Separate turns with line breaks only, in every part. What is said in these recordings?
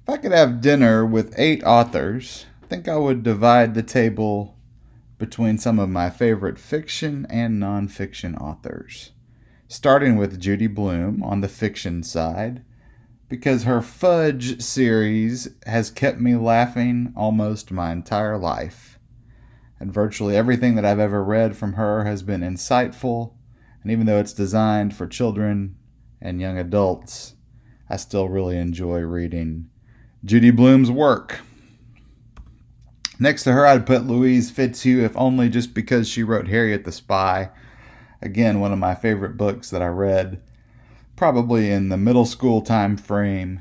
If I could have dinner with 8 authors, I think I would divide the table between some of my favorite fiction and nonfiction authors. Starting with Judy Blume on the fiction side, because her Fudge series has kept me laughing almost my entire life. And virtually everything that I've ever read from her has been insightful, and even though it's designed for children and young adults, I still really enjoy reading Judy Blume's work. Next to her, I'd put Louise Fitzhugh, if only just because she wrote Harriet the Spy. Again, one of my favorite books that I read probably in the middle school time frame,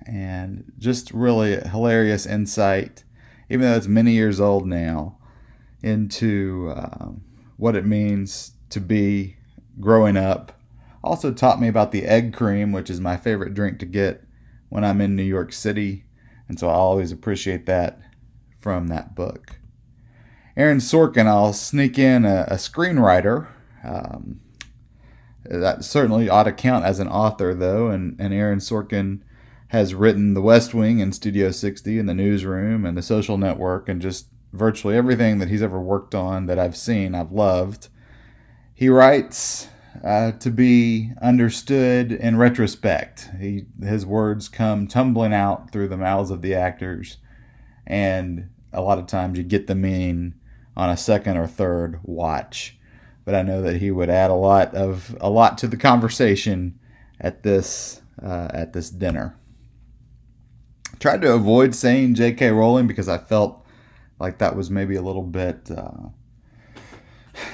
and just really hilarious insight, even though it's many years old now, into what it means to be growing up. Also taught me about the egg cream, which is my favorite drink to get when I'm in New York City, and so I always appreciate that from that book. Aaron Sorkin, I'll sneak in a screenwriter. That certainly ought to count as an author, though, and Aaron Sorkin has written The West Wing and Studio 60 and The Newsroom and The Social Network, and just virtually everything that he's ever worked on that I've seen, I've loved. He writes to be understood in retrospect. His words come tumbling out through the mouths of the actors, and a lot of times you get the meaning on a second or third watch. But I know that he would add a lot to the conversation at this dinner. I tried to avoid saying J.K. Rowling because I felt like that was maybe a little bit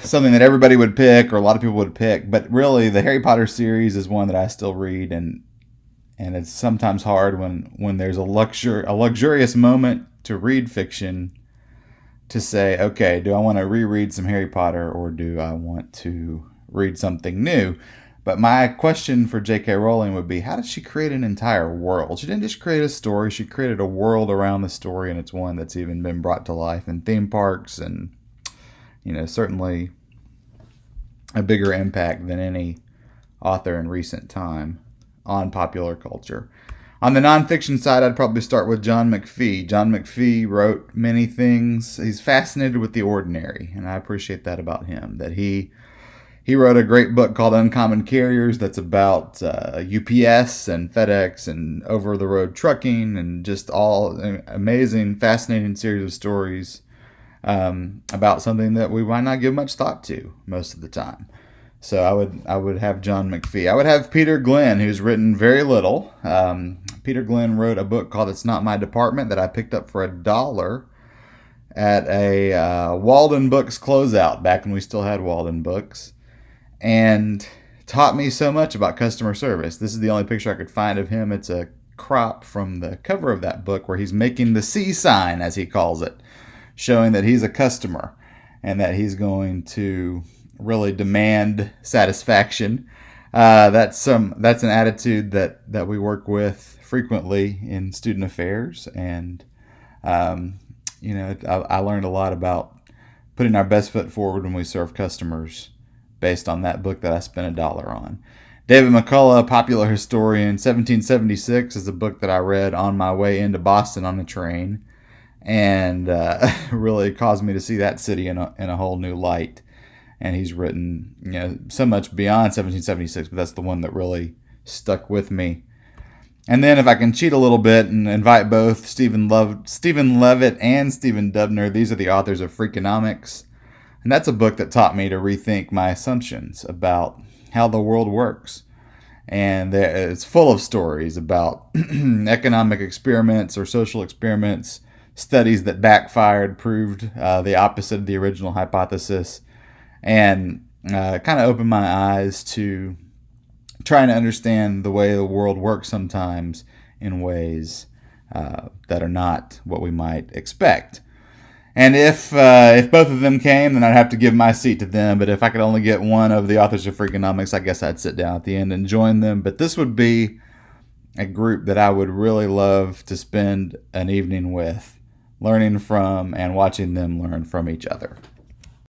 something that everybody would pick, or a lot of people would pick. But really, the Harry Potter series is one that I still read, and it's sometimes hard when there's a luxurious moment to read fiction to say, okay, do I want to reread some Harry Potter, or do I want to read something new? But my question for J.K. Rowling would be, how did she create an entire world? She didn't just create a story, she created a world around the story, and it's one that's even been brought to life in theme parks, and certainly a bigger impact than any author in recent time on popular culture. On the nonfiction side, I'd probably start with John McPhee. John McPhee wrote many things. He's fascinated with the ordinary, and I appreciate that about him, that he wrote a great book called Uncommon Carriers that's about UPS and FedEx and over-the-road trucking, and just all amazing, fascinating series of stories about something that we might not give much thought to most of the time. So I would have John McPhee. I would have Peter Glenn, who's written very little. Peter Glenn wrote a book called It's Not My Department that I picked up for $1 at a Walden Books closeout back when we still had Walden Books, and taught me so much about customer service. This is the only picture I could find of him. It's a crop from the cover of that book where he's making the C sign, as he calls it, showing that he's a customer and that he's going to really demand satisfaction. That's an attitude that we work with frequently in student affairs, and I learned a lot about putting our best foot forward when we serve customers based on that book that I spent $1 on. David McCullough, popular historian, 1776 is a book that I read on my way into Boston on the train, and really caused me to see that city in a whole new light. And he's written so much beyond 1776, but that's the one that really stuck with me. And then if I can cheat a little bit and invite both Stephen Levitt and Stephen Dubner, these are the authors of Freakonomics. And that's a book that taught me to rethink my assumptions about how the world works. And it's full of stories about economic experiments or social experiments, studies that backfired, proved the opposite of the original hypothesis, and kind of opened my eyes to trying to understand the way the world works sometimes in ways that are not what we might expect. And if both of them came, then I'd have to give my seat to them. But if I could only get one of the authors of Freakonomics, I guess I'd sit down at the end and join them. But this would be a group that I would really love to spend an evening with, learning from and watching them learn from each other.